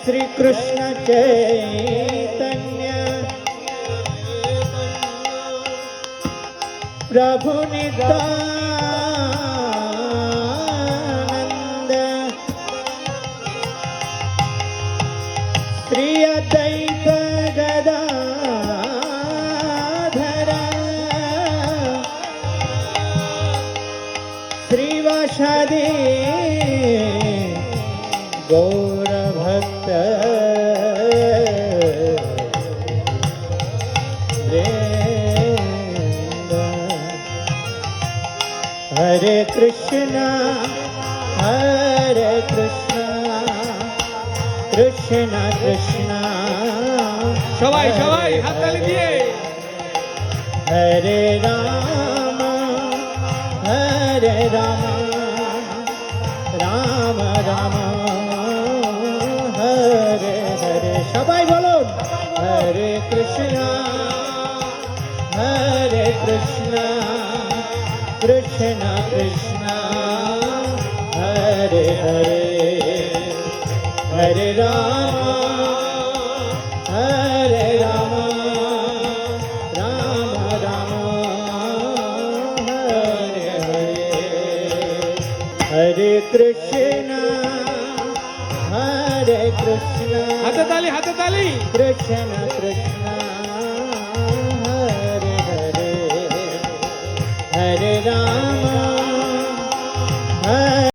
श्री कृष्ण चैतन्य प्रभु नित्यानंद श्री अद्वैत गदाधर श्रीवासादि गौर भक्त हरे कृष्णा कृष्णा कृष्णा সবাই সবাই হাততালি দিয়ে हरे राम राम राम हरे हरे সবাই বলুন हरे कृष्णा कृष्णा कृष्णा हरे हरे हरे राम राम राम हरे हरे हरे कृष्णा হাততালি হাততালি कृष्ण कृष्ण हरे हरे हरे राम